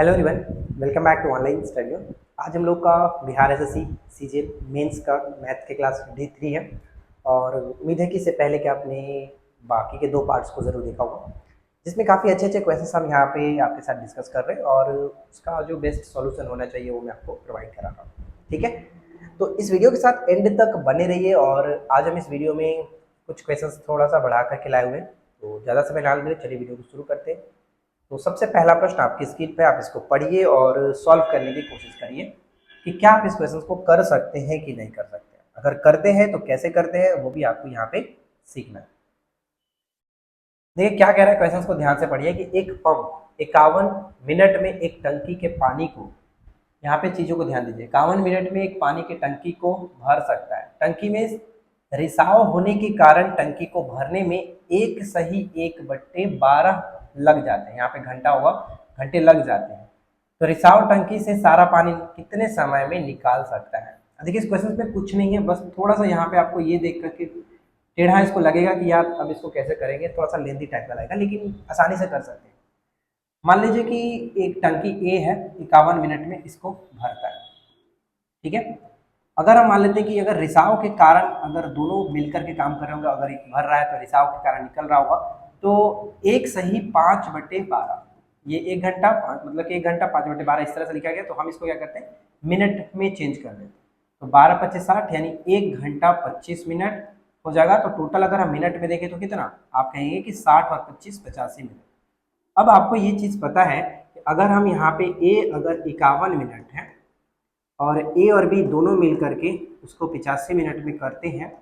Hello everyone, welcome back to online study. आज हम लोग का बिहार एसएससी सीजीएल मेंस का मैथ के क्लास D3 है और उम्मीद है कि इससे पहले कि आपने बाकी के दो पार्ट्स को ज़रूर देखा होगा, जिसमें काफ़ी अच्छे अच्छे क्वेश्चंस हम यहाँ पे आपके साथ डिस्कस कर रहे हैं और उसका जो बेस्ट सॉल्यूशन होना चाहिए वो मैं आपको प्रोवाइड करा रहा हूँ। ठीक है, तो इस वीडियो के साथ एंड तक बने रहिए और आज हम इस वीडियो में कुछ क्वेश्चंस थोड़ा सा बढ़ा करके लाए हुए हैं, तो ज़्यादा समय ना लें, चलिए वीडियो को शुरू करते हैं। तो सबसे पहला प्रश्न आपकी स्क्रीन पे, आप इसको पढ़िए और सॉल्व करने की कोशिश करिए कि क्या आप इस क्वेश्चन को कर सकते हैं कि नहीं कर सकते हैं। अगर करते हैं तो कैसे करते हैं वो भी आपको यहाँ पे सीखना है। देखिए क्या कह रहा है, क्वेश्चन को ध्यान से पढ़िए कि एक पंप 51 मिनट में एक टंकी के पानी को, यहाँ पे चीजों को ध्यान दीजिए, 51 मिनट में एक पानी की टंकी को भर सकता है। टंकी में रिसाव होने के कारण टंकी को भरने में एक सही 1/12 लग जाते हैं। यहाँ पे घंटा होगा, घंटे लग जाते हैं। तो रिसाव टंकी से सारा पानी कितने समय में निकाल सकता है। देखिए इस क्वेश्चन में कुछ नहीं है, बस थोड़ा सा यहाँ पे आपको ये देख करके टेढ़ा इसको लगेगा कि यार अब इसको कैसे करेंगे, थोड़ा सा लेंथी टाइप का लगेगा, लेकिन आसानी से कर सकते हैं। मान लीजिए कि एक टंकी ए है, 51 मिनट में इसको भरता है। ठीक है, अगर हम मान लेते हैं कि अगर रिसाव के कारण अगर दोनों मिलकर के काम कर रहे होंगे, अगर एक भर रहा है तो रिसाव के कारण निकल रहा होगा, तो एक सही 5/12, ये 1 घंटा मतलब कि 1 घंटा 5/12 इस तरह से लिखा गया। तो हम इसको क्या करते हैं, मिनट में चेंज कर देते हैं। तो 12×5 = 60 यानी 1 घंटा 25 मिनट हो जाएगा। तो टोटल अगर हम मिनट में देखें तो कितना, आप कहेंगे कि 60 और 25 85 मिनट। अब आपको ये चीज पता है कि अगर हम यहाँ पे ए अगर 51 मिनट है और ए और बी दोनों मिल करके उसको 85 मिनट में करते हैं,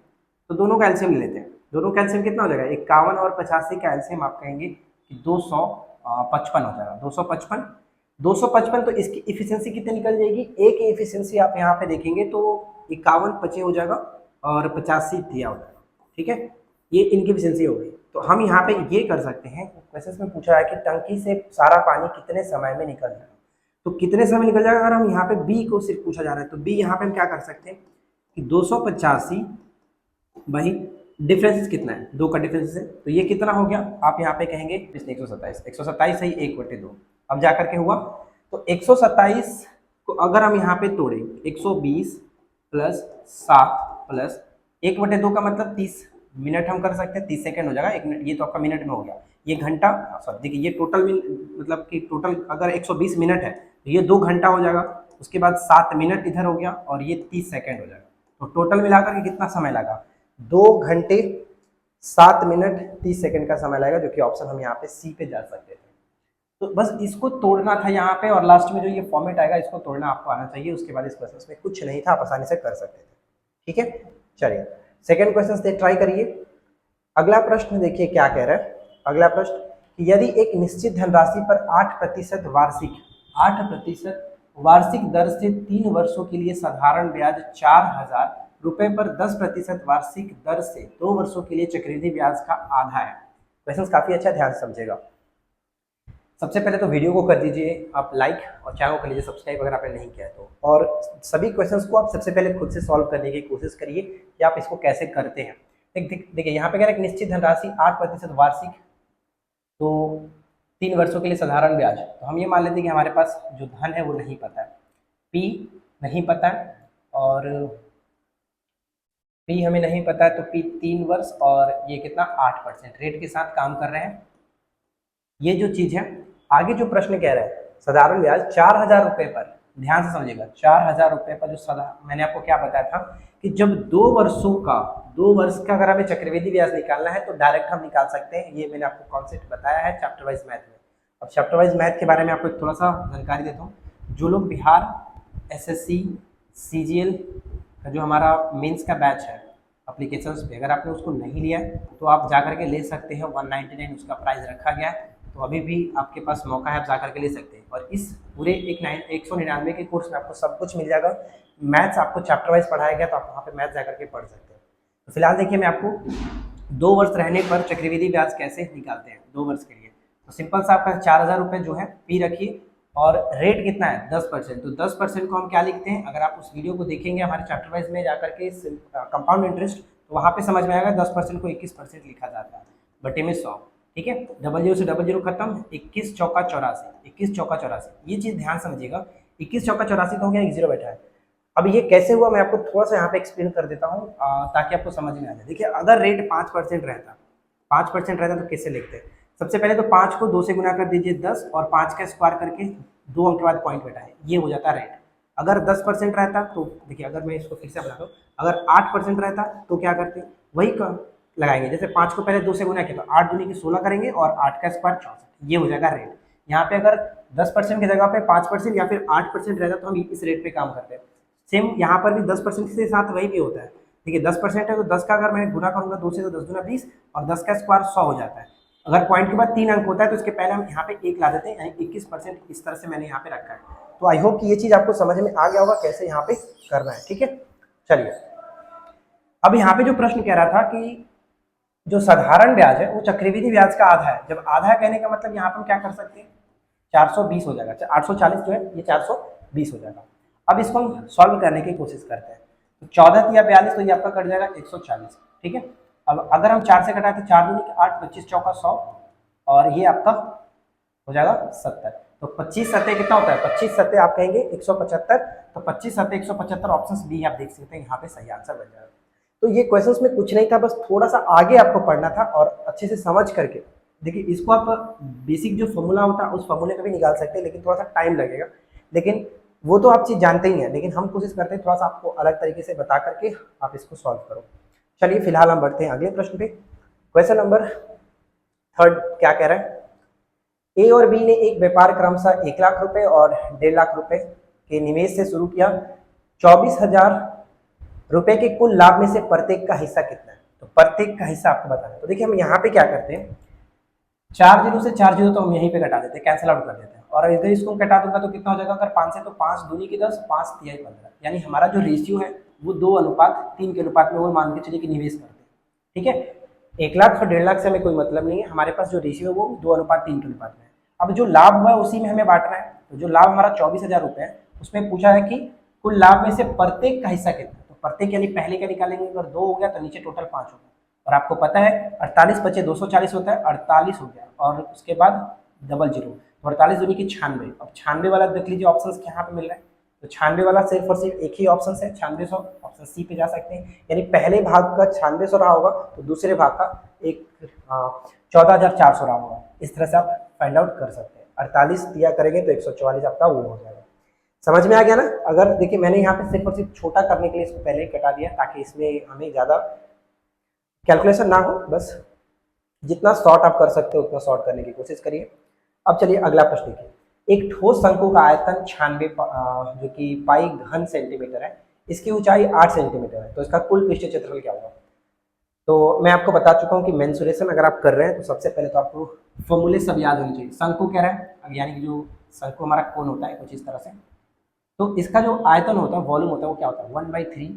तो दोनों का एलसीएम ले लेते हैं। दोनों का एलसीएम कितना हो जाएगा, 51 और 85 का एलसीएम आप कहेंगे कि 255 हो जाएगा। 255 तो इसकी इफिशियंसी कितनी निकल जाएगी, ए की इफिशियंसी आप यहाँ पे देखेंगे तो 51 25 हो जाएगा और 85 दिया हो जाएगा। ठीक है, ये इनकी इफिशियंसी हो गई। तो हम यहाँ पे ये कर सकते हैं, क्वेश्चन में पूछा है कि टंकी से सारा पानी कितने समय में निकल जाएगा। तो कितने समय निकल जाएगा, अगर हम यहाँ पे बी को सिर्फ पूछा जा रहा है तो बी यहाँ पे हम क्या कर सकते हैं कि 285 वही डिफरेंस कितना है, 2 का डिफरेंस है, तो ये कितना हो गया, आप यहाँ पे कहेंगे 127 सही 1/2। अब जा करके हुआ तो 127 को अगर हम यहाँ पे तोड़े 120 + 7 + 1/2 का मतलब 30 मिनट हम कर सकते हैं, 30 सेकंड हो जाएगा 1 मिनट। ये तो आपका मिनट में हो गया, ये घंटा सॉरी देखिए ये टोटल मतलब कि टोटल अगर 120 मिनट है तो ये 2 घंटा हो जाएगा। उसके बाद 7 मिनट इधर हो गया और ये 30 सेकंड हो जाएगा। तो टोटल मिलाकर के कितना समय लगा, 2 घंटे 7 मिनट 30 सेकंड का समय लगेगा, जो कि ऑप्शन हम यहाँ पे सी पे जा सकते थे। तो बस इसको तोड़ना था यहाँ पे और लास्ट में जो ये फॉर्मेट आएगा इसको तोड़ना आपको आना चाहिए। उसके बाद इस क्वेश्चन में कुछ नहीं था, आप आसानी से कर सकते थे। ठीक है, चलिए सेकेंड क्वेश्चन से ट्राई करिए। अगला प्रश्न देखिए क्या कह रहा है। अगला प्रश्न कि यदि एक निश्चित धनराशि पर 8% वार्षिक दर से 3 वर्षों के लिए साधारण ब्याज 4,000 रुपए पर 10% वार्षिक दर से 2 वर्षों के लिए चक्रवृद्धि ब्याज का आधा है। क्वेश्चन काफी अच्छा, ध्यान से समझेगा। सबसे पहले तो वीडियो को कर दीजिए आप लाइक और चैनल को कर लीजिए सब्सक्राइब अगर आपने नहीं किया है तो, और सभी क्वेश्चंस को आप सबसे पहले खुद से सॉल्व करने की कोशिश करिए कि आप इसको कैसे करते हैं। देखिए यहाँ पे कह रहा है एक निश्चित धनराशि 8% वार्षिक, तो 3 वर्षों के लिए साधारण ब्याज। तो हम ये मान लेते हैं कि हमारे पास जो धन है वो नहीं पता है, पी नहीं पता है और पी हमें नहीं पता है, तो पी 3 वर्ष और ये कितना 8% रेट के साथ काम कर रहे हैं। ये जो चीज है, आगे जो प्रश्न कह रहा है साधारण ब्याज 4,000 रुपए पर, ध्यान से समझिएगा 4,000 रुपए पर जो मैंने आपको क्या बताया था कि जब 2 वर्ष का अगर हमें चक्रवृद्धि ब्याज निकालना है तो डायरेक्ट हम निकाल सकते हैं। ये मैंने आपको कॉन्सेप्ट बताया है चैप्टर वाइज मैथ में। अब चैप्टर वाइज मैथ के बारे में आपको थोड़ा सा जानकारी देता हूँ। जो लोग बिहार एसएससी सीजीएल का जो हमारा मेंस का बैच है एप्लीकेशंस पे, अगर आपने उसको नहीं लिया है तो आप जा करके ले सकते हैं। 199 उसका प्राइस रखा गया है, तो अभी भी आपके पास मौका है, आप जा करके ले सकते हैं। और इस पूरे 199 के कोर्स में आपको सब कुछ मिल जाएगा। मैथ्स आपको चैप्टर वाइज पढ़ाया गया, तो आप वहाँ पे मैथ्स जा करके पढ़ सकते हैं। तो फिलहाल देखिए मैं आपको 2 वर्ष रहने पर चक्रवृद्धि ब्याज कैसे निकालते हैं 2 वर्ष के लिए। तो सिंपल सा आपका 4,000 रुपये जो है पी रखिए और रेट कितना है 10%। तो 10% को हम क्या लिखते हैं, अगर आप उस वीडियो को देखेंगे हमारे चैप्टर वाइज में जाकर के कंपाउंड इंटरेस्ट, तो वहाँ पे समझ में आएगा 10% को 21% लिखा जाता है, बटे में 100। ठीक है, डबल जीरो से डबल जीरो खत्म, 21 चौका 84, 21 चौका 84, ये चीज़ ध्यान समझिएगा, 21 चौका 84 तो हो गया, एक जीरो बैठा है। अब ये कैसे हुआ मैं आपको थोड़ा सा यहाँ पे एक्सप्लेन कर देता हूँ ताकि आपको समझ में आ जाए। देखिए अगर रेट 5% रहता, 5% रहता तो कैसे लिखते हैं? सबसे पहले तो 5 को 2 से गुना कर दीजिए 10 और 5 का स्क्वायर करके 2 अंक के बाद पॉइंट बैठाए, ये हो जाता रेट। अगर 10% रहता तो देखिए, अगर मैं इसको फिर से बता दूँ, अगर 8% रहता तो क्या करते, वही लगाएंगे, जैसे 5 को पहले 2 से गुना किया तो 8 दूनी की 16 करेंगे और 8 का स्क्वायर 64, ये हो जाएगा रेट। यहाँ पे अगर 10% की जगह पे 5% या फिर 8% रहता तो हम इस रेट पे काम करते हैं। सेम यहाँ पर भी 10% के साथ वही भी होता है। देखिए 10% है तो 10 का अगर मैं गुना करूंगा 2 से तो 10 दूना 20 और 10 का स्क्वायर 100 हो जाता है। अगर पॉइंट के बाद 3 अंक होता है तो इसके पहले हम यहाँ पे 1 ला देते हैं, यानी 21%, इस तरह से मैंने यहाँ पे रखा है। तो आई होप कि ये चीज़ आपको समझ में आ गया होगा कैसे यहाँ पे करना है। ठीक है, चलिए अब यहाँ पे जो प्रश्न कह रहा था कि जो साधारण ब्याज है वो चक्रवृद्धि ब्याज का आधा है। जब आधा है कहने का मतलब यहाँ पर हम क्या कर सकते हैं, 420 हो जाएगा, 840 जो है ये 420 हो जाएगा। अब इसको हम सॉल्व करने की कोशिश करते हैं। तो 14 या 42 तो ये आपका कट जाएगा 140। ठीक है, अब अगर हम 4 से कटाए तो 4 दूनी 8, 25 चौका 100 और ये आपका हो जाएगा 70। तो 25 सत्ते कितना होता है, 25 सत्ते आप कहेंगे 175। तो 25 सत्ते 175, ऑप्शन बी आप देख सकते हैं यहाँ पे सही आंसर बन जाएगा। तो ये क्वेश्चंस में कुछ नहीं था, बस थोड़ा सा आगे आपको पढ़ना था और अच्छे से समझ करके। देखिए इसको आप बेसिक जो फॉर्मूला होता है उस फॉर्मूले पे भी निकाल सकते हैं, लेकिन थोड़ा सा टाइम लगेगा, लेकिन वो तो आप चीज़ जानते ही हैं, लेकिन हम कोशिश करते हैं थोड़ा सा आपको अलग तरीके से बता करके आप इसको सॉल्व करो। चलिए फिलहाल हम बढ़ते हैं अगले प्रश्न पे। क्वेश्चन नंबर 3 क्या कह रहा है, ए और बी ने एक व्यापार क्रमशः 1 लाख रुपए और 1.5 लाख रुपए के निवेश से शुरू किया। 24,000 रुपए के कुल लाभ में से प्रत्येक का हिस्सा कितना है? तो प्रत्येक का हिस्सा आपको बताना है। तो देखिए हम यहाँ पे क्या करते हैं, 4 जीरो से 4 जीरो तो हम यहीं पे घटा देते हैं, कैंसिल आउट कर देते हैं, और अगर इसको कटा दूंगा तो कितना हो जाएगा, अगर 5 से तो 5 दूनी की 10, 5 तिहाई 15, यानी हमारा जो रेशियो है वो 2:3 के अनुपात में वो मान के चलिए कि निवेश करते हैं। ठीक है, 1 लाख और 1.5 लाख से हमें कोई मतलब नहीं है, हमारे पास जो रेशियो है वो 2:3 के अनुपात में है। अब जो लाभ हुआ है उसी में हमें बांटना है। तो जो लाभ हमारा 24,000 रुपये है उसमें पूछा है कि कुल लाभ में से प्रत्येक का हिस्सा कितना है। तो प्रत्येक यानी पहले का निकालेंगे, अगर 2 हो गया तो नीचे टोटल 5 होगा, और आपको पता है 48 बचे 240 होता है, 48 हो गया और उसके बाद डबल जीरो, तो 48 दूनी की 96। अब 96 वाला देख लीजिए ऑप्शन यहाँ पे मिल रहा है, तो 96 वाला सिर्फ और सिर्फ एक ही ऑप्शन है 9600, ऑप्शन सी पे जा सकते हैं। यानी पहले भाग का 9600 रहा होगा तो दूसरे भाग का 14,400 रहा होगा। इस तरह से आप फाइंड आउट कर सकते हैं। 48 दिया करेंगे तो 144 आपका वो हो जाएगा। समझ में आ गया ना? अगर देखिए मैंने यहाँ पे सिर्फ और सिर्फ छोटा करने के लिए इसको पहले ही कटा दिया ताकि इसमें हमें ज़्यादा कैलकुलेशन ना हो, बस जितना शॉर्ट आप कर सकते हो उतना शॉर्ट करने की कोशिश करिए। अब चलिए अगला प्रश्न देखिए, एक ठोस शंकु का आयतन 96 जो कि पाई घन सेंटीमीटर है, इसकी ऊंचाई 8 सेंटीमीटर है, तो इसका कुल पृष्ठीय क्षेत्रफल क्या होगा? तो मैं आपको बता चुका हूँ कि मेंसुरेशन अगर आप कर रहे हैं तो सबसे पहले तो आपको फॉर्मूले सब याद होने चाहिए। शंकु कह रहा है, अब यानी कि जो शंकु हमारा कोण होता है कुछ इस तरह से, तो इसका जो आयतन होता है, वॉल्यूम होता है, वो क्या होता है 1/3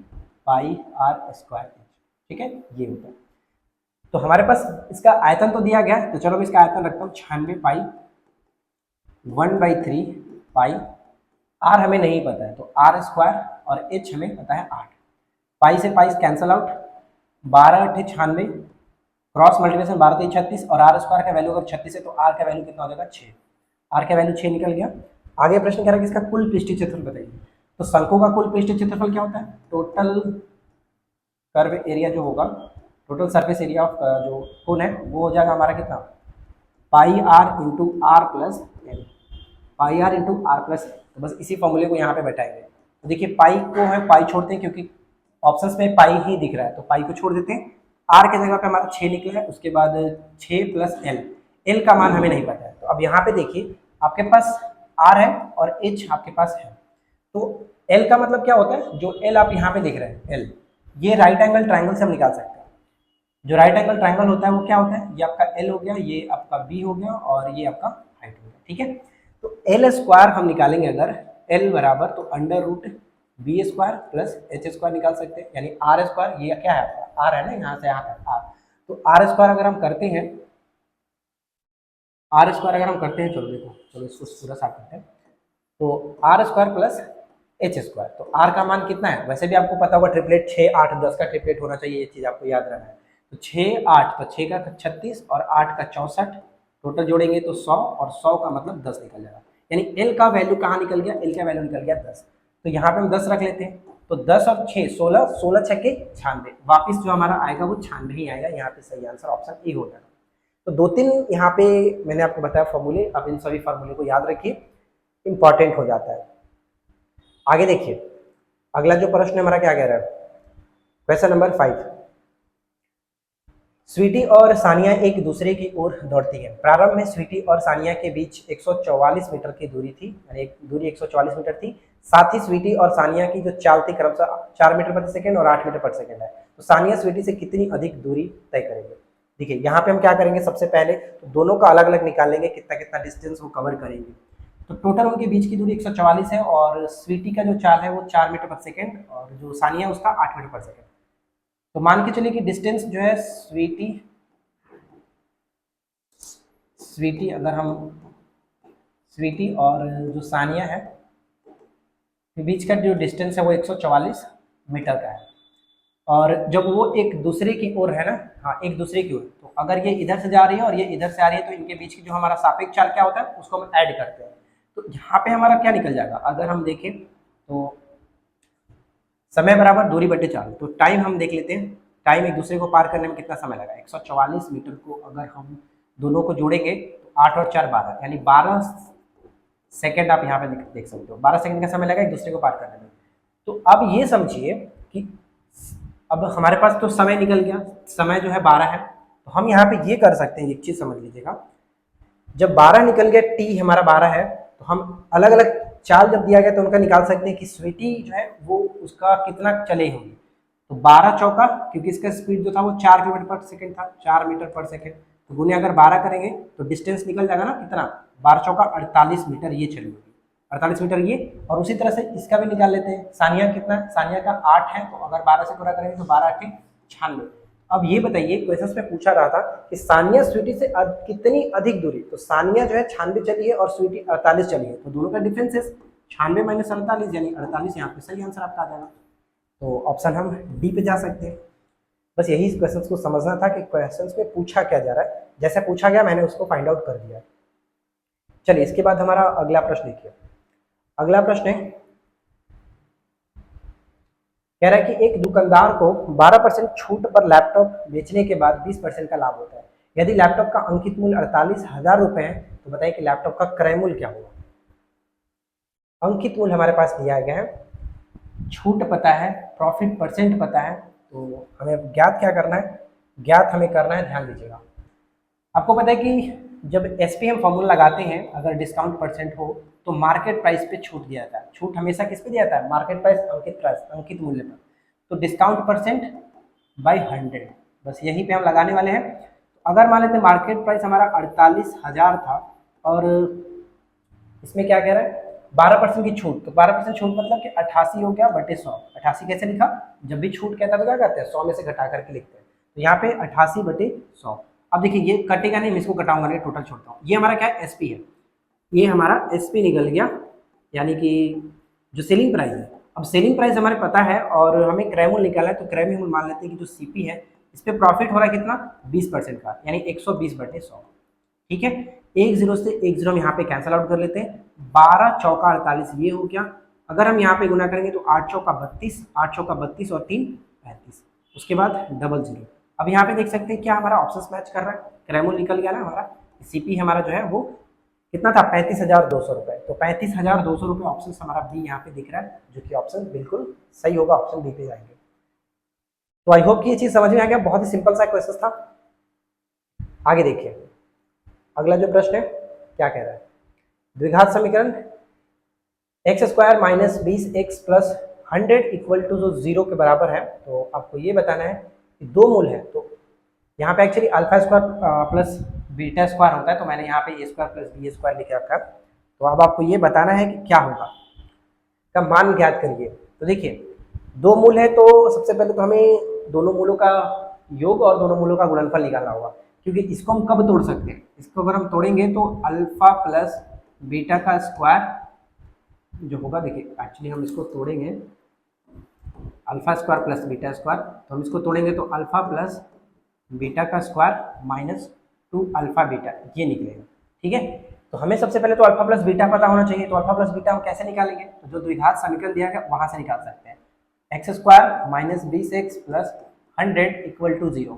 पाई आर स्क्वायर इंच। ठीक है, ये होता है। तो हमारे पास इसका आयतन तो दिया गया है, तो चलो मैं इसका आयतन रखता हूँ 96 पाई 1/3 पाई, आर हमें नहीं पता है तो आर स्क्वायर, और एच हमें पता है 8। पाई से पाई कैंसल आउट, 12 8 96, क्रॉस मल्टीप्लिकेशन 12 3 36, और आर स्क्वायर का वैल्यू अगर 36 है तो आर का वैल्यू कितना हो जाएगा 6। आर का वैल्यू 6 निकल गया। आगे प्रश्न कह रहा है कि इसका कुल पृष्ठीय क्षेत्रफल बताइए। तो शंकु का कुल पृष्ठीय क्षेत्रफल क्या होता है, टोटल कर्व एरिया जो होगा, टोटल सरफेस एरिया ऑफ जो कोन है वो हो जाएगा हमारा कितना, pi R into R plus L, pi R into R plus. तो बस इसी फॉर्मूले को यहाँ पे बैठाएंगे। तो देखिए पाई को है पाई छोड़ते हैं क्योंकि ऑप्शंस में पाई ही दिख रहा है, तो पाई को छोड़ देते हैं। आर के जगह पे हमारा 6 निकला है, उसके बाद 6 प्लस एल, एल का मान हमें नहीं पता है। तो अब यहाँ पे देखिए आपके पास आर है और एच आपके पास है, तो एल का मतलब क्या होता है, जो एल आप यहाँ पे देख रहे हैं एल, ये राइट एंगल ट्राइंगल से हम निकाल सकते हैं। जो राइट एंगल ट्राइंगल होता है वो क्या होता है, ये आपका एल हो गया, ये आपका बी हो गया और ये आपका हाइट हो गया। ठीक है, तो एल स्क्वायर हम निकालेंगे अगर एल बराबर, तो under root B square plus H square निकाल सकते हैं, यानी आर स्क्वायर, ये क्या है आपका आर है ना, यहाँ से यहाँ तक आर, तो आर स्क्वायर अगर हम करते हैं, आर स्क्वायर अगर हम करते हैं, चलो देखो चलो इसको पूरा साफ करते हैं, तो R square plus H square, तो आर का मान कितना है, वैसे भी आपको पता होगा ट्रिपलेट 6 8 10 का ट्रिपलेट होना चाहिए, ये चीज़ आपको याद रखना है। तो 6 8, तो 6 का 36 और 8 का 64, टोटल जोड़ेंगे तो 100, और 100 का मतलब 10 निकल जाएगा। यानी एल का वैल्यू कहाँ निकल गया, एल का वैल्यू निकल गया 10। तो यहाँ पे हम 10 रख लेते हैं, तो 10 और 6 16, 16 छक्के 96, वापिस जो हमारा आएगा वो 96 ही आएगा। यहाँ पे सही आंसर ऑप्शन ए हो जाएगा। तो 2-3 यहाँ पे मैंने आपको बताया फॉर्मूले, अब इन सभी फॉर्मूले को याद रखिए, इंपॉर्टेंट हो जाता है। आगे देखिए, अगला जो प्रश्न हमारा क्या कह रहा है, क्वेश्चन नंबर 5। स्वीटी और सानिया एक दूसरे की ओर दौड़ती है। प्रारंभ में स्वीटी और सानिया के बीच 144 मीटर की दूरी थी, यानी दूरी 144 मीटर थी। साथ ही स्वीटी और सानिया की जो चाल थी क्रमशः 4 मीटर प्रति सेकंड और 8 मीटर प्रति सेकंड है। तो सानिया स्वीटी से कितनी अधिक दूरी तय करेंगे। देखिए यहाँ पे हम क्या करेंगे, सबसे पहले तो दोनों का अलग अलग निकाल लेंगे, कितना कितना डिस्टेंस वो कवर करेंगे। तो टोटल उनके बीच की दूरी 144 है, और स्वीटी का जो चाल है वो 4 मीटर प्रति सेकंड, और जो सानिया उसका 8 मीटर प्रति सेकंड। तो मान के चलिए कि डिस्टेंस जो है स्वीटी अगर हम स्वीटी और जो सानिया है के बीच का जो डिस्टेंस है वो 144 मीटर का है। और जब वो एक दूसरे की ओर है ना, हाँ एक दूसरे की ओर, तो अगर ये इधर से जा रही है और ये इधर से आ रही है, तो इनके बीच की जो हमारा सापेक्ष चाल क्या होता है उसको हम ऐड करते हैं। तो यहाँ पे हमारा क्या निकल जाएगा, अगर हम देखें तो समय बराबर दूरी बटे चाल। तो टाइम हम देख लेते हैं, टाइम एक दूसरे को पार करने में कितना समय लगा। 144 मीटर को अगर हम दोनों को जोड़ेंगे तो 8 और 4 12, यानी 12 सेकंड आप यहाँ पे देख सकते हो, 12 सेकंड का समय लगा एक दूसरे को पार करने में। तो अब ये समझिए कि अब हमारे पास तो समय निकल गया, समय जो है 12 है। तो हम यहाँ पे ये कर सकते हैं, एक चीज समझ लीजिएगा, जब 12 निकल गया, टी हमारा 12 है, तो हम अलग अलग चाल जब दिया गया तो उनका निकाल सकते हैं कि स्वीटी जो है वो उसका कितना चले होंगे। तो 12 चौका, क्योंकि इसका स्पीड जो था वो 4 किलोमीटर पर सेकंड था, 4 मीटर पर सेकंड, तो गुने अगर 12 करेंगे तो डिस्टेंस निकल जाएगा ना कितना, 12 चौका 48 मीटर ये चली होगी, 48 मीटर ये। और उसी तरह से इसका भी निकाल लेते हैं, सानिया कितना, सानिया का 8 है, तो अगर 12 से पूरा करेंगे तो 12 8 96। अब ये बताइए, क्वेश्चन में पूछा रहा था कि सानिया स्वीटी से कितनी अधिक दूरी, तो सानिया जो है 96 चली है और स्वीटी 48 चली है, तो दोनों का डिफरेंस है 96 माइनस 48, यानी 48। यहाँ पे सही आंसर आपका आ जाएगा। तो ऑप्शन हम डी पे जा सकते हैं। बस यही क्वेश्चन को समझना था कि क्वेश्चन में पूछा क्या जा रहा है, जैसा पूछा गया मैंने उसको फाइंड आउट कर दिया। चलिए इसके बाद हमारा अगला प्रश्न देखिए। अगला प्रश्न है, कह रहा है कि एक दुकानदार को 12% छूट पर लैपटॉप बेचने के बाद 20% का लाभ होता है। यदि लैपटॉप का अंकित मूल्य 48,000 रुपए है, तो बताइए कि लैपटॉप का क्रय मूल्य क्या होगा। अंकित मूल्य हमारे पास दिया गया है, छूट पता है, प्रॉफिट परसेंट पता है, तो हमें ज्ञात क्या करना है, ज्ञात हमें करना है, ध्यान दीजिएगा। आपको पता है कि जब एसपीएम फॉर्मूला लगाते हैं, अगर डिस्काउंट परसेंट हो तो मार्केट प्राइस पे छूट दिया जाता है। छूट हमेशा किस पे दिया जाता है, मार्केट प्राइस, अंकित प्राइस, अंकित मूल्य पर। तो डिस्काउंट परसेंट बाई 100, बस यहीं पे हम लगाने वाले हैं। तो अगर मान लेते हैं मार्केट प्राइस हमारा 48,000 था, और इसमें क्या कह रहा है 12% की छूट, तो 12% छूट मतलब कि 88 हो गया बटे 100। 88 कैसे लिखा, जब भी छूट कहता है तो क्या करते हैं 100 में से घटा करके लिखते हैं, तो यहाँ पे 88 बटे 100। अब देखिए ये कटेगा नहीं, मैं इसको कटाऊंगा नहीं, टोटल छोड़ता हूँ। ये हमारा क्या है, एसपी है, ये हमारा एसपी निकल गया, यानी कि जो सेलिंग प्राइस है। अब सेलिंग प्राइस हमारे पता है और हमें क्रय मूल्य निकालना है, तो क्रय मूल्य मान लेते हैं कि जो सीपी है इस पे प्रॉफिट हो रहा है कितना, 20% का, यानी 120 बटे 100। ठीक है, एक जीरो से एक जीरो हम यहाँ पे कैंसिल आउट कर लेते हैं। 12 चौका 48 ये हो गया। अगर हम यहाँ पे गुना करेंगे तो 8 चौका 32, 8 चौका 32 और 3 35, उसके बाद डबल जीरो। अब यहाँ पे देख सकते हैं क्या हमारा ऑप्शन मैच कर रहा है, क्रय मूल्य निकल गया ना हमारा, सीपी हमारा जो है वो कितना था, 35,200 रुपए। तो 35,200 रुपए ऑप्शन हमारा बी यहाँ पे दिख रहा है, जो कि ऑप्शन बिल्कुल सही होगा, ऑप्शन बी पे जाएंगे। तो आई होप कि ये चीज समझ में आ गया, बहुत ही सिंपल सा क्वेश्चन था। आगे देखिए अगला जो प्रश्न है क्या कह रहा है, द्विघात समीकरण X square minus 20x plus 100 equal to जो 0 के बराबर है। तो आपको ये बताना है कि दो मूल है, तो यहाँ पे actually alpha square plus beta square होता है, तो मैंने यहाँ पे ए स्क्वायर प्लस बी स्क्वायर लिख रखा है। तो अब आपको ये बताना है कि क्या होगा, का मान ज्ञात करिए। तो देखिए दो मूल है, तो सबसे पहले तो हमें दोनों मूलों का योग और दोनों मूलों का गुणनफल निकालना होगा, क्योंकि इसको हम कब तोड़ सकते हैं, इसको अगर हम तोड़ेंगे तो अल्फा प्लस बीटा का स्क्वायर जो होगा, देखिए एक्चुअली हम इसको तोड़ेंगे alpha square plus beta square, तो हम इसको तोड़ेंगे तो अल्फा प्लस बीटा का स्क्वायर माइनस 2 अल्फा बीटा, ये निकलेगा। ठीक है, तो हमें सबसे पहले तो अल्फा प्लस बीटा पता होना चाहिए। तो अल्फा प्लस बीटा हम कैसे निकालेंगे? तो जो द्विघात समीकरण दिया गया वहां से निकाल सकते हैं। X square minus 20x plus 100 equal to 0।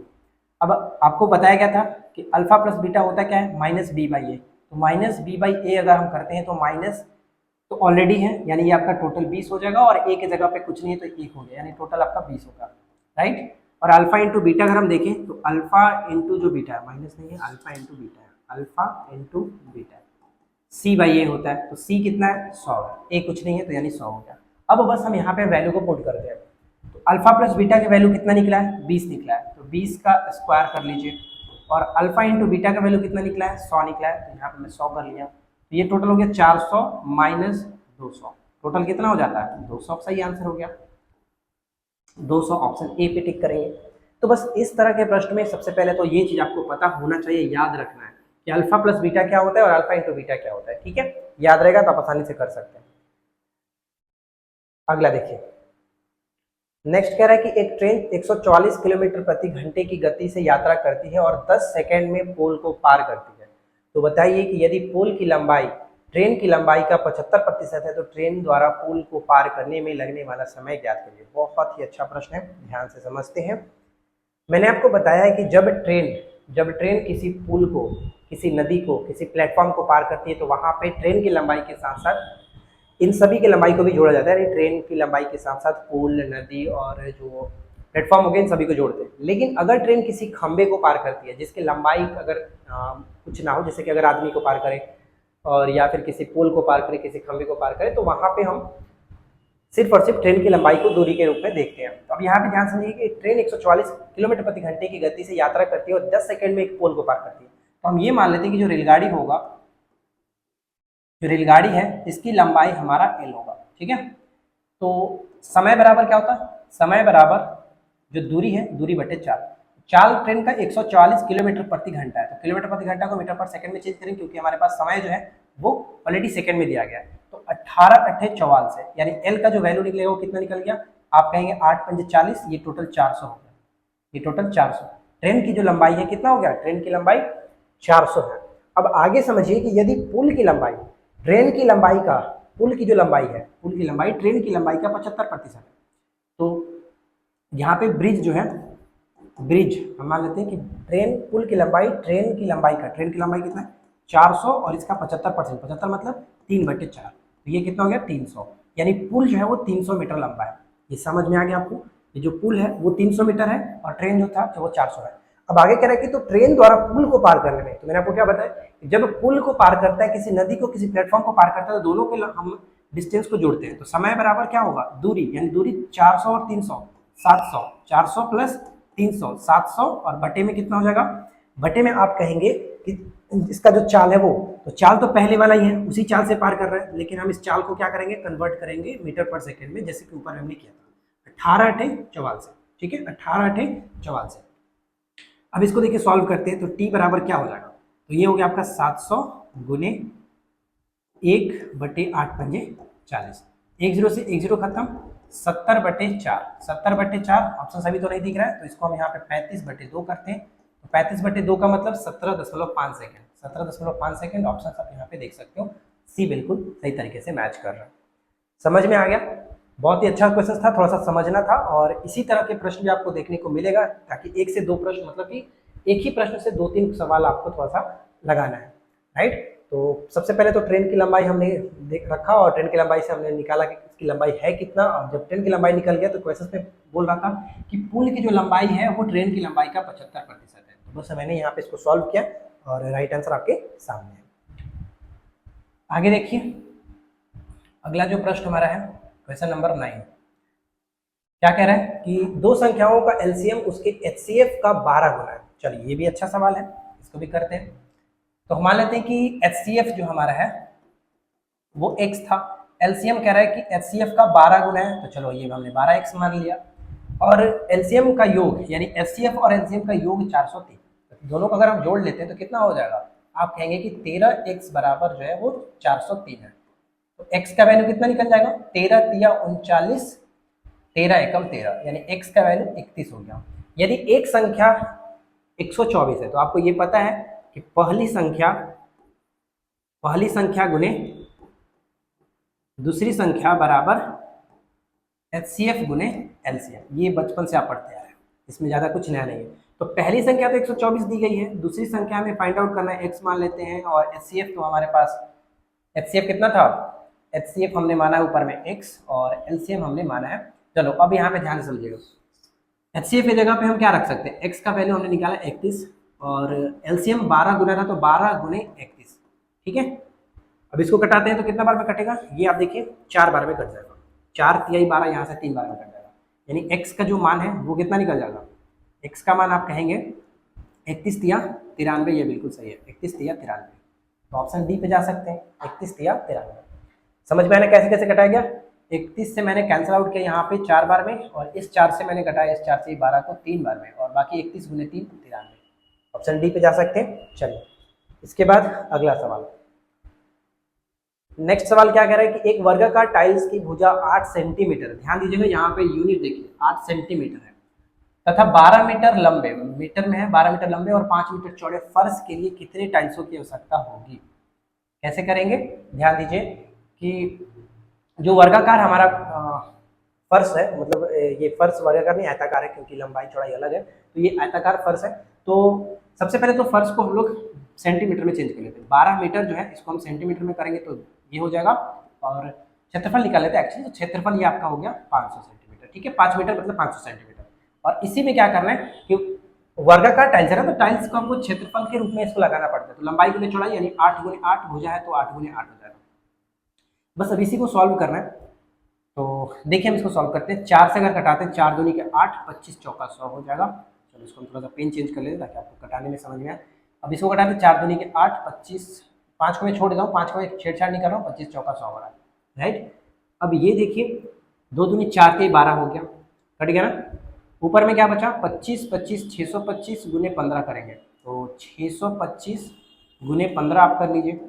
अब आपको बताया गया था कि अल्फा प्लस बीटा होता क्या है? माइनस बी बाई ए। तो माइनस बी बाई ए अगर हम करते हैं तो माइनस तो ऑलरेडी है, यानी ये आपका टोटल 20 हो जाएगा, और ए की जगह पे कुछ नहीं है तो 1 हो गया, यानी टोटल आपका 20 होगा, राइट। और अल्फा इंटू बीटा अगर हम देखें तो अल्फा इंटू जो बीटा है, माइनस नहीं है, अल्फा इंटू बीटा है, alpha into beta C by A होता है। तो सी कितना है? 100 है, ए कुछ नहीं है तो यानी 100 हो गया। अब बस हम यहाँ पे वैल्यू को पुट करते हैं। तो अल्फा प्लस बीटा की वैल्यू कितना निकला है? 20 निकला है, तो 20 का स्क्वायर कर लीजिए। और अल्फा इंटू बीटा का वैल्यू कितना निकला है? 100 निकला है, तो यहाँ पे मैं 100 कर लिया। तो ये टोटल हो गया 400 माइनस 200, टोटल कितना हो जाता है? 200। सही आंसर हो गया 200, ऑप्शन ए पे टिक करेंगे। तो बस इस तरह के प्रश्न में सबसे पहले तो ये चीज आपको पता होना चाहिए, याद रखना है कि अल्फा प्लस बीटा क्या होता है और अल्फा इंटू बीटा क्या होता है। ठीक है, याद रहेगा तो आप आसानी से कर सकते हैं। अगला देखिए, नेक्स्ट कह रहा है कि एक ट्रेन 144 किलोमीटर प्रति घंटे की गति से यात्रा करती है और 10 सेकंड में पोल को पार करती है। तो बताइए कि यदि पोल की लंबाई ट्रेन की लंबाई का 75% है तो ट्रेन द्वारा पुल को पार करने में लगने वाला समय ज्ञात करिए। बहुत ही अच्छा प्रश्न है, ध्यान से समझते हैं। मैंने आपको बताया है कि जब ट्रेन किसी पुल को, किसी नदी को, किसी प्लेटफॉर्म को पार करती है तो वहां पे ट्रेन की लंबाई के साथ साथ इन सभी की लंबाई को भी जोड़ा जाता है, यानी ट्रेन की लंबाई के साथ साथ पुल, नदी और जो प्लेटफॉर्म हो गए इन सभी को जोड़ते हैं। लेकिन अगर ट्रेन किसी खंबे को पार करती है जिसकी लंबाई अगर कुछ ना हो, जैसे कि अगर आदमी को पार करे और या फिर किसी पुल को पार करे, किसी खंबे को पार करे, तो वहां पे हम सिर्फ और सिर्फ ट्रेन की लंबाई को दूरी के रूप में देखते हैं। तो अब यहाँ पे ध्यान समझिए कि ट्रेन 144 किलोमीटर प्रति घंटे की गति से यात्रा करती है और 10 सेकंड में एक पोल को पार करती है। तो हम ये मान लेते हैं कि जो रेलगाड़ी होगा, जो रेलगाड़ी है इसकी लंबाई हमारा एल होगा। ठीक है, तो समय बराबर क्या होता है? समय बराबर जो दूरी है, दूरी बटे चाल। चाल ट्रेन का 144 किलोमीटर प्रति घंटा है, तो किलोमीटर प्रति घंटा को मीटर पर सेकंड में चेंज करेंगे क्योंकि हमारे पास समय जो है वो ऑलरेडी सेकंड में दिया गया है। तो 18 अट्ठे 44 है, यानी एल का जो वैल्यू निकलेगा वो कितना निकल गया? आप कहेंगे 8 पंजे 40, ये टोटल 400 हो गया, ये टोटल 400। ट्रेन की जो लंबाई है कितना हो गया? ट्रेन की लंबाई 400 है। अब आगे समझिए कि यदि पुल की लंबाई ट्रेन की लंबाई का, पुल की जो लंबाई है, पुल की लंबाई ट्रेन की लंबाई का 75% है, तो यहाँ पे ब्रिज जो है, ब्रिज हम मान लेते हैं कि ट्रेन पुल की लंबाई, ट्रेन की लंबाई का, ट्रेन की लंबाई कितना है? 400 और इसका 75%, 75 मतलब 3/4, तो ये कितना हो गया? 300। यानी पुल जो है वो 300 मीटर लंबा है। ये समझ में आ गया आपको? ये जो पुल है वो 300 मीटर है और ट्रेन जो था वो 400 है। अब आगे कह रहा है कि तो ट्रेन द्वारा पुल को पार करने में, तो मैंने आपको क्या बताया, जब पुल को पार करता है, किसी नदी को, किसी प्लेटफॉर्म को पार करता है, तो दोनों के हम डिस्टेंस को जोड़ते हैं। तो समय बराबर क्या होगा? दूरी, यानी दूरी 400 और 300, 700, 400 प्लस 300, 700, और बटे में कितना हो जाएगा? बटे में आप कहेंगे कि इसका जो चाल है वो, तो चाल तो पहले वाला ही है, उसी चाल से पार कर रहा है, लेकिन हम इस चाल को क्या करेंगे? कन्वर्ट करेंगे मीटर पर सेकेंड में, जैसे कि ऊपर हमने किया था। 18 अट्ठे 44, ठीक है, 18 अट्ठे 44। अब इसको देखिए सॉल्व करते हैं, तो टी बराबर क्या हो जाएगा? तो ये हो गया आपका 700 गुने 1/8 1 0 से 1 0 खत्म, 70/4, 70/4 ऑप्शन सभी तो नहीं दिख रहा है, तो इसको हम यहाँ पे 35/2 करते हैं। तो 35/2 का मतलब 17.5 सेकेंड, 17.5 सेकेंड ऑप्शन आप यहाँ पे देख सकते हो। सी बिल्कुल सही तरीके से मैच कर रहा है। समझ में आ गया? बहुत ही अच्छा क्वेश्चन था, थोड़ा सा समझना था, और इसी तरह के प्रश्न भी आपको देखने को मिलेगा, ताकि 1 से 2 प्रश्न, मतलब कि एक ही प्रश्न से 2-3 सवाल आपको थोड़ा सा लगाना है, राइट। तो सबसे पहले तो ट्रेन की लंबाई हमने देख रखा, और ट्रेन की लंबाई से हमने निकाला कि इसकी लंबाई है कितना, और जब ट्रेन की लंबाई निकल गया तो क्वेश्चन में बोल रहा था कि पुल की जो लंबाई है वो ट्रेन की लंबाई का 75% है। तो बस मैंने यहाँ पे इसको सॉल्व किया और राइट आंसर आपके सामने है। आगे देखिए, अगला जो प्रश्न हमारा है क्वेश्चन नंबर 9। क्या कह रहा है कि दो संख्याओं का एलसीएम उसके एचसीएफ का 12 गुना है। चलिए ये भी अच्छा सवाल है, इसको भी करते हैं। तो हम मान लेते हैं कि एचसीएफ जो हमारा है वो x था, एलसीएम कह रहा है कि एचसीएफ का 12 गुना है, तो चलो ये हमने 12x मान लिया। और एलसीएम का योग, यानी एचसीएफ और एलसीएम का योग 403, दोनों को अगर हम जोड़ लेते हैं तो कितना हो जाएगा? आप कहेंगे कि 13x बराबर जो है वो 403 है। तो x का वैल्यू कितना निकल जाएगा? 13 तिया 39, 13 एकम 13, यानी x का वैल्यू 31 हो गया। यदि एक संख्या 124 है, तो आपको ये पता है कि पहली संख्या गुने दूसरी संख्या बराबर HCF गुने LCM। ये बचपन से आप पढ़ते आ रहे हैं, इसमें ज़्यादा कुछ नया नहीं है। तो पहली संख्या तो 124 दी गई है, दूसरी संख्या हमें फाइंड आउट करना है, x मान लेते हैं, और HCF तो हमारे पास HCF कितना था, HCF हमने माना है ऊपर में x और LCM हमने माना है। चलो अब यहाँ पे ध्यान से समझिएगा, HCF की जगह पे हम क्या रख सकते हैं, x का वैल्यू हमने निकाला 31 और LCM 12 गुना था तो 12 गुने 31, ठीक है। अब इसको कटाते हैं तो कितना बार में कटेगा, ये आप देखिए 4 बार में कट जाएगा, 4 तिहाई 12, यहाँ से 3 बार में कट जाएगा, यानी x का जो मान है वो कितना निकल जाएगा, x का मान आप कहेंगे 31 तिया 93, ये बिल्कुल सही है, 31 तिया 93। तो ऑप्शन डी पे जा सकते हैं, 31 तिया 93। समझ में आना कैसे कैसे कटाया गया, 31 से मैंने कैंसिल आउट किया यहाँ पे 4 बार में, और इस 4 से मैंने घटाया इस 4 से 12 को 3 बार में, और बाकी 31 गुने 3 93। ऑप्शन डी पे जा सकते हैं। चलिए इसके बाद अगला सवाल, नेक्स्ट सवाल क्या कह रहा है कि एक वर्गाकार टाइल्स की भुजा 8 सेंटीमीटर, ध्यान दीजिएगा यहाँ पे यूनिट देखिए 8 सेंटीमीटर है, तथा 12 मीटर लंबे, मीटर में है 12 मीटर लंबे और 5 मीटर चौड़े फर्श के लिए कितने टाइल्सों की आवश्यकता होगी। कैसे करेंगे, ध्यान दीजिए कि जो वर्गाकार हमारा फर्श है, मतलब ये फर्श वर्गाकार नहीं आयताकार है क्योंकि लंबाई चौड़ाई अलग है, तो ये आयताकार फर्श है। तो सबसे पहले तो फर्श को हम लोग सेंटीमीटर में चेंज कर लेते हैं, 12 मीटर जो है इसको हम सेंटीमीटर में करेंगे तो ये हो जाएगा, और क्षेत्रफल निकाल लेते हैं एक्चुअली, तो क्षेत्रफल ये आपका हो गया 500 सेंटीमीटर, ठीक है, 5 मीटर मतलब 500 सेंटीमीटर। और इसी में क्या करना है कि वर्गाकार टाइल्स है ना, तो टाइल्स को हमको क्षेत्रफल के रूप में इसको लगाना पड़ता है, तो लंबाई गुने चौड़ाई यानी 8 गुने 8 भुजा है तो 8 गुने 8 हो जाएगा। बस अब इसी को सॉल्व करना है, तो देखिए हम इसको सॉल्व करते हैं, 4 से अगर कटाते हैं 4 दूनी के 8, 25 चौका 100 हो जाएगा। चलो इसको हम थोड़ा सा पेन चेंज कर लेते ताकि आपको कटाने में समझ में आए। अब इसको कटाते हैं 4 दूनी के 8, 25, 5 को मैं छोड़ देता हूँ, 5 को मैं छेड़छाड़ नहीं कर रहा हूँ, 25 चौका 100 हो रहा है, राइट। अब ये देखिए 2 दूनी 4 के 12 हो गया, कट गया ना। ऊपर में क्या बचा 25, 25 625 गुने 15 करेंगे, तो 625 गुने 15 आप कर लीजिए,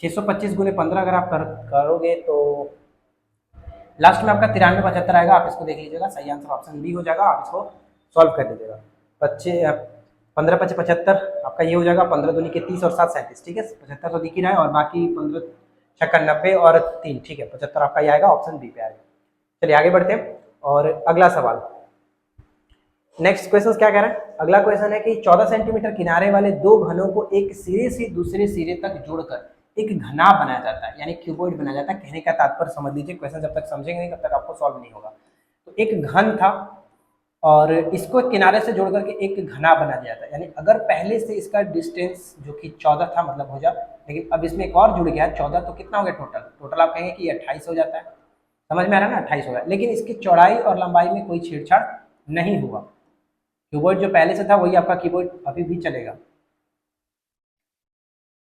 625 गुने 15 अगर आप करोगे तो लास्ट में आपका 93 75 आएगा। आप इसको देख लीजिएगा, सही आंसर ऑप्शन बी हो जाएगा। आप इसको सॉल्व कर लीजिएगा, 15 5 75 आपका ये हो जाएगा, 15 दूनी के 30 और 7 37, ठीक है, 75 तो दिख ही रहा है, और बाकी 15 छक्का 90 और 3, ठीक है, 75 आपका ये आएगा, ऑप्शन बी पे आएगा। चलिए आगे बढ़ते हैं और अगला सवाल, नेक्स्ट क्वेश्चन क्या कह रहा है, अगला क्वेश्चन है कि 14 सेंटीमीटर किनारे वाले दो घनों को एक सिरे से दूसरे सिरे तक जोड़कर एक घना बनाया जाता है, यानी क्यूबॉइड बनाया जाता है। कहने का तात्पर्य समझ लीजिए, क्वेश्चन जब तक समझेंगे नहीं तब तक आपको सॉल्व नहीं होगा। तो एक घन था और इसको किनारे से जोड़ करके एक घना बना दिया था, यानी अगर पहले से इसका डिस्टेंस जो कि 14 था मतलब हो जा, लेकिन अब इसमें एक और जुड़ गया 14, तो कितना हो गया टोटल आप कहेंगे कि 28 हो जाता है, समझ में आ रहा है ना, 28 हो गया। लेकिन इसकी चौड़ाई और लंबाई में कोई छेड़छाड़ नहीं हुआ, कीबोर्ड जो पहले से था वही आपका कीबोर्ड अभी भी चलेगा,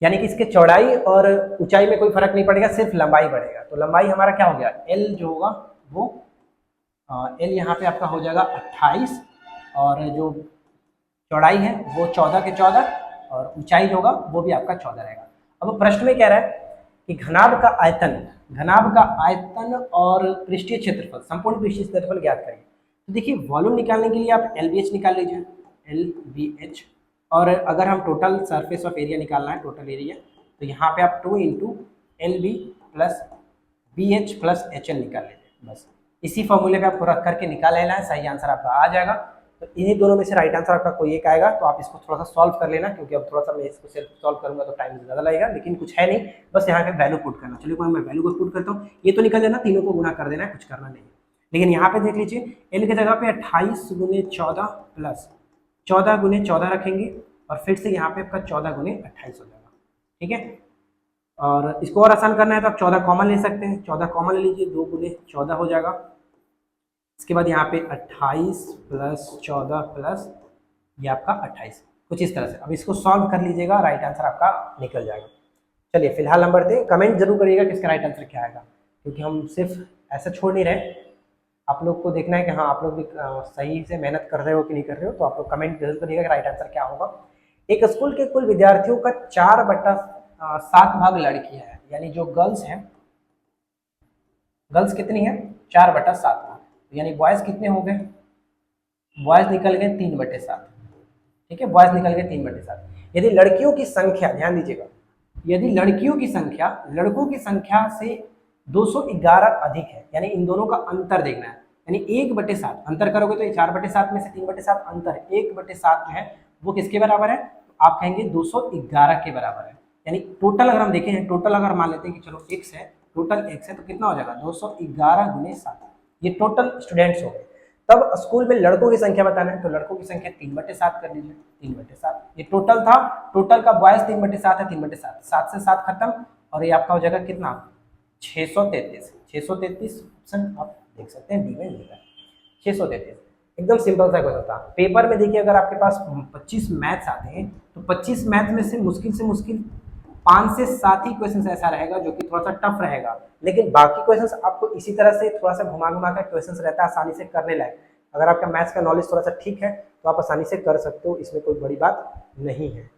यानी कि इसके चौड़ाई और ऊंचाई में कोई फर्क नहीं पड़ेगा, सिर्फ लंबाई बढ़ेगा। तो लंबाई हमारा क्या हो गया, एल जो होगा वो एल यहाँ पे आपका हो जाएगा 28, और जो चौड़ाई है वो 14 के 14, और ऊंचाई जो होगा वो भी आपका 14 रहेगा। अब प्रश्न में कह रहा है कि घनाभ का आयतन और पृष्ठीय क्षेत्रफल, संपूर्ण पृष्ठीय क्षेत्रफल ज्ञात करेंगे। तो देखिए वॉल्यूम निकालने के लिए आप LBH निकाल लीजिए, LBH, और अगर हम टोटल सरफेस ऑफ एरिया निकालना है, टोटल एरिया, तो यहाँ पे आप 2 × LB + BH + HL निकाल लीजिए। बस इसी फॉर्मूले पे आपको रख करके निकाल लेना है, सही आंसर आपका आ जाएगा। तो इन्हीं दोनों में से राइट आंसर आपका कोई एक आएगा, तो आप इसको थोड़ा सा सॉल्व कर लेना, क्योंकि अब थोड़ा सा मैं इसको सेल्फ सॉल्व करूंगा तो टाइम ज़्यादा लगेगा, लेकिन कुछ है नहीं, बस यहाँ पे वैल्यू पुट करना। चलिए मैं वैल्यू को पुट करता हूँ, ये तो निकल जाना, तीनों को गुना कर देना है, कुछ करना नहीं है। लेकिन यहाँ पे देख लीजिए एल की जगह पे 28 × 14 + 14 × 14 रखेंगे, और फिर से यहाँ पे आपका 14 × 28 हो जाएगा, ठीक है। और इसको और आसान करना है तो आप 14 कॉमन ले सकते हैं, 14 कॉमन ले लीजिए, 2 × 14 हो जाएगा। इसके बाद यहाँ पे 28 + 14 + ये आपका 28, कुछ इस तरह से। अब इसको सॉल्व कर लीजिएगा, राइट आंसर आपका निकल जाएगा। चलिए फिलहाल नंबर दे, कमेंट जरूर करिएगा कि इसका राइट आंसर क्या आएगा, क्योंकि हम सिर्फ ऐसा छोड़ नहीं रहे, आप लोग को देखना है कि हाँ आप लोग भी सही से मेहनत कर रहे हो कि नहीं कर रहे हो। तो आप लोग कमेंट जरूर करिएगा कि राइट आंसर क्या होगा। एक स्कूल के कुल विद्यार्थियों का 4/7 भाग लड़कियां हैं, यानी जो गर्ल्स हैं, गर्ल्स कितनी है 4/7 भाग, यानी बॉयज कितने हो गए, बॉयज निकल गए 3/7, ठीक है, बॉयज निकल गए 3/7। यदि लड़कियों की संख्या, ध्यान दीजिएगा, यदि लड़कियों की संख्या लड़कों की संख्या से 211 अधिक है, यानी इन दोनों का अंतर देखना है, यानी 1/7 अंतर करोगे तो ये 4/7 में से 3/7 अंतर 1/7 जो है वो किसके बराबर है, तो आप कहेंगे 211 के बराबर है। यानी टोटल अगर हम देखें, टोटल अगर मान लेते हैं कि चलो x है, टोटल x है, तो कितना हो जाएगा 211 गुने 7, ये टोटल स्टूडेंट्स हो गए। तब स्कूल में लड़कों की संख्या बताना है, तो लड़कों की संख्या 3/7 कर लीजिए, 3/7 ये टोटल था, टोटल का बॉयज 3/7 है, 3/7, 7 से 7 खत्म, और ये आपका हो जाएगा कितना 633, 633 ऑप्शन आप देख सकते हैं डी में मिल रहा है 633। एकदम सिंपल सा क्वेश्चन था। पेपर में देखिए अगर आपके पास 25 मैथ्स आते हैं तो 25 मैथ में से मुश्किल 5 से 7 ही क्वेश्चन ऐसा रहेगा जो कि थोड़ा सा टफ रहेगा, लेकिन बाकी क्वेश्चंस आपको इसी तरह से थोड़ा सा घुमा घुमा कर क्वेश्चंस रहता है आसानी से करने लायक। अगर आपका मैथ्स का नॉलेज थोड़ा सा ठीक है तो आप आसानी से कर सकते हो, इसमें कोई बड़ी बात नहीं है।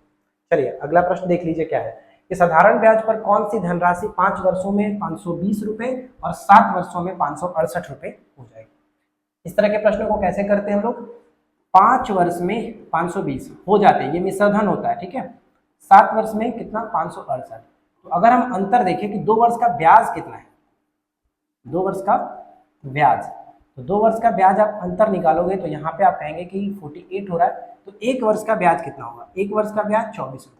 चलिए अगला प्रश्न देख लीजिए क्या है कि साधारण ब्याज पर कौन सी धनराशि 5 वर्षों में 520 रुपए और 7 वर्षों में 568 रुपए हो जाएगी। इस तरह के प्रश्नों को कैसे करते हैं हम लोग, 5 वर्ष में 520 हो जाते हैं, ये मिश्रधन होता है, ठीक है। 7 वर्ष में कितना 568। तो अगर हम अंतर देखें कि 2 वर्ष का ब्याज कितना है, 2 वर्ष का ब्याज, तो 2 वर्ष का ब्याज आप अंतर निकालोगे तो यहाँ पे आप कहेंगे कि 48 हो रहा है, तो 1 वर्ष का ब्याज कितना होगा, 1 वर्ष का ब्याज 24 रुपये।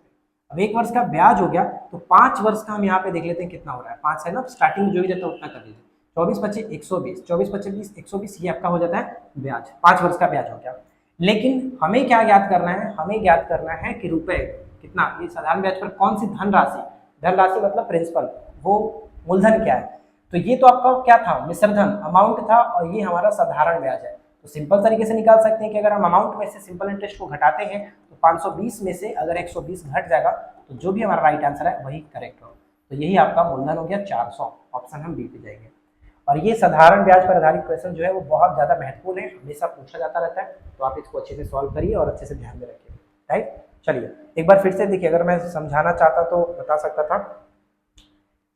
अब 1 वर्ष का ब्याज हो गया तो 5 वर्ष का हम यहाँ पे देख लेते हैं कितना हो रहा है, 5 है ना, स्टार्टिंग में जो भी रहता है उतना कर दीजिए, 24 25 120, 24 25 20 120, ये आपका हो जाता है ब्याज, 5 वर्ष का ब्याज हो गया। लेकिन हमें क्या ज्ञात करना है, हमें ज्ञात करना है कि रुपए कितना, ये साधारण ब्याज पर कौन सी धनराशि, धनराशि मतलब प्रिंसिपल, वो मूलधन क्या है, तो ये तो आपका क्या था मिश्रधन अमाउंट था, और ये हमारा साधारण ब्याज है। तो सिंपल तरीके से निकाल सकते हैं कि अगर हम अमाउंट में से सिंपल इंटरेस्ट को घटाते हैं तो 520 में से अगर 120 घट जाएगा तो जो भी हमारा राइट आंसर है वही करेक्ट हो, तो यही आपका मूलधन हो गया 400, ऑप्शन हम बी पे जाएंगे। और ये साधारण ब्याज पर आधारित क्वेश्चन जो है वो बहुत ज़्यादा महत्वपूर्ण है, हमेशा पूछा जाता रहता है, तो आप इसको अच्छे से सॉल्व करिए और अच्छे से ध्यान में रखिए, राइट। चलिए एक बार फिर से देखिए, अगर मैं समझाना चाहता तो बता सकता था।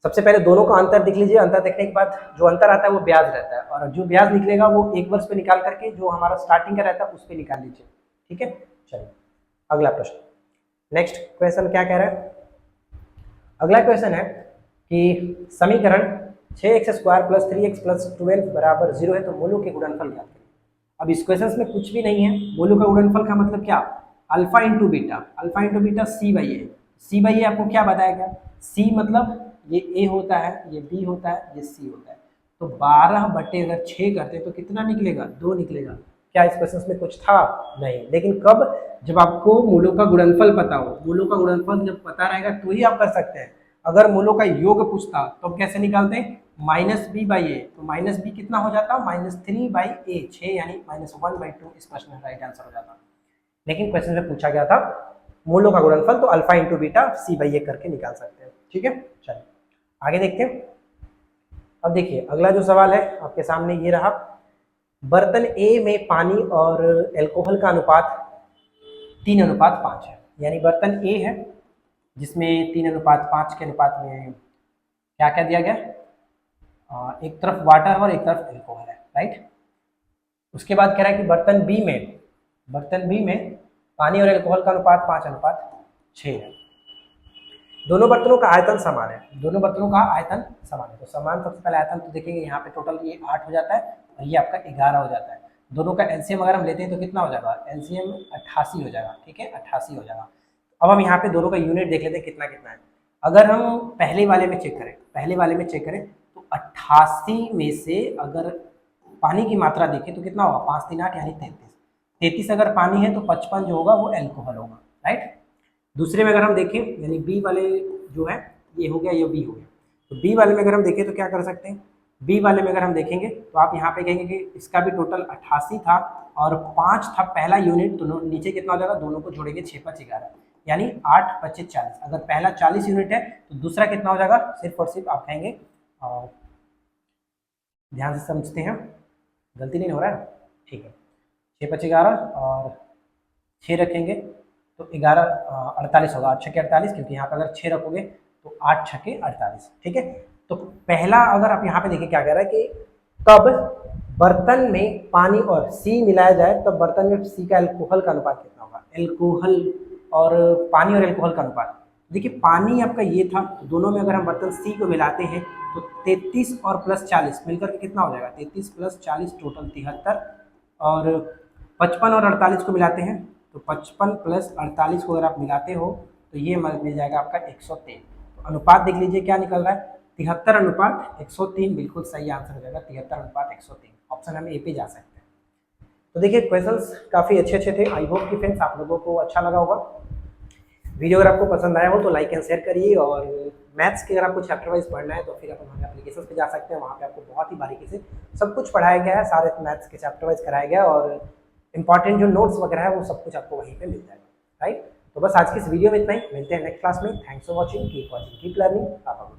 सबसे पहले दोनों का अंतर देख लीजिए, अंतर देखने के बाद जो अंतर आता है वो ब्याज रहता है, और जो ब्याज निकलेगा वो 1 वर्ष पे निकाल करके जो हमारा स्टार्टिंग का रहता है उस पे निकाल लीजिए, ठीक है। चलिए अगला प्रश्न, नेक्स्ट क्वेश्चन क्या कह रहा है, अगला क्वेश्चन है कि समीकरण 6x² + 3x + 12 = 0 है, तो मूलों के गुणनफल ज्ञात करें। अब इस क्वेश्चन में कुछ भी नहीं है, मूलों का गुणनफल का मतलब क्या, alpha into beta, alpha into beta c/a, c/a आपको क्या बताया गया, c मतलब ये a होता है, ये b होता है, ये c होता है, तो 12/6 करते हैं तो कितना निकलेगा, 2 निकलेगा। क्या इस क्वेश्चन में कुछ था, नहीं, लेकिन कब, जब आपको मूलों का गुणनफल पता हो, मूलों का गुणनफल जब पता रहेगा तो ही आप कर सकते हैं। अगर मूलों का योग पूछता तो कैसे निकालते हैं, -b/a, तो -b कितना हो जाता, -3/a, 6 यानी -1/2 इस प्रश्न का राइट आंसर हो जाता। लेकिन क्वेश्चन में पूछा गया था मूलों का गुणनफल, तो अल्फा इंटू बीटा c/a करके निकाल सकते हैं, ठीक है। चलिए आगे देखते हैं। अब देखिए अगला जो सवाल है आपके सामने ये रहा, बर्तन ए में पानी और एल्कोहल का अनुपात 3:5 है, यानी बर्तन ए है जिसमें 3:5 के अनुपात में क्या क्या दिया गया, एक तरफ वाटर और एक तरफ एल्कोहल है, राइट। उसके बाद कह रहा है कि बर्तन बी में पानी और एल्कोहल का अनुपात 5:6 है, दोनों बर्तनों का आयतन समान है, दोनों बर्तनों का आयतन समान है, तो समान सबसे पहले आयतन तो देखेंगे यहाँ पे टोटल ये 8 हो जाता है और ये आपका 11 हो जाता है। दोनों का एलसीएम अगर हम लेते हैं तो कितना हो जाएगा, एलसीएम 88 हो जाएगा, ठीक है, 88 हो जाएगा। अब हम यहाँ पे दोनों का यूनिट देख लेते हैं कितना कितना है। अगर हम पहले वाले में चेक करें तो 88 में से अगर पानी की मात्रा देखें तो कितना होगा, 5 3 8 यानी 33 अगर पानी है तो 55 जो होगा वो एल्कोहल होगा, राइट। दूसरे में अगर हम देखें यानी बी वाले जो है ये हो गया, ये बी हो गया, तो बी वाले में अगर हम देखें तो क्या कर सकते हैं, बी वाले में अगर हम देखेंगे तो आप यहाँ पे कहेंगे कि इसका भी टोटल 88 था और 5 था पहला यूनिट, तो नीचे कितना हो जाएगा, दोनों को जोड़ेंगे 6 5 11 यानी 8 25 40। अगर पहला 40 यूनिट है तो दूसरा कितना हो जाएगा, सिर्फ और सिर्फ आप कहेंगे, ध्यान से समझते हैं, गलती नहीं हो रहा है, ठीक है, 6 5 11 और 6 रखेंगे तो 11 48 होगा, 8 6 48, क्योंकि यहाँ पर अगर 6 रखोगे तो 8 6 48, ठीक है। तो पहला अगर आप यहाँ पे देखिए क्या कह रहा है कि कब बर्तन में पानी और सी मिलाया जाए तो बर्तन में सी का एल्कोहल का अनुपात कितना होगा? एल्कोहल और पानी और एल्कोहल का अनुपात, देखिए पानी आपका ये था, दोनों में अगर हम बर्तन सी को मिलाते हैं तो 33 और प्लस 40 मिलकर के कितना हो जाएगा? 33 प्लस 40 टोटल 73, और 55 और 48 को मिलाते हैं तो 55 प्लस 48 को अगर आप मिलाते हो तो ये मिल जाएगा आपका 103। तो अनुपात देख लीजिए क्या निकल रहा है, 73 अनुपात 103, बिल्कुल सही आंसर हो जाएगा 73 अनुपात 103। ऑप्शन हम ए पे जा सकते हैं। तो देखिए क्वेश्चंस काफ़ी अच्छे अच्छे थे। आई होप कि फ्रेंड्स आप लोगों को अच्छा लगा होगा। वीडियो अगर आपको पसंद आया हो तो लाइक एंड शेयर करिए, और मैथ्स के अगर आपको चैप्टर वाइज पढ़ना है तो फिर आप हमारे एप्लीकेशन पे जा सकते हैं, वहाँ पे आपको बहुत ही बारीकी से सब कुछ पढ़ाया गया है, सारे मैथ्स के चैप्टर वाइज कराया गया है, और इंपॉर्टेंट जो नोट्स वगैरह है वो सब कुछ आपको वहीं पे मिल जाएगा। राइट, तो बस आज की इस वीडियो में इतना ही, मिलते हैं नेक्स्ट क्लास में। Thanks for watching, keep learning, bye bye.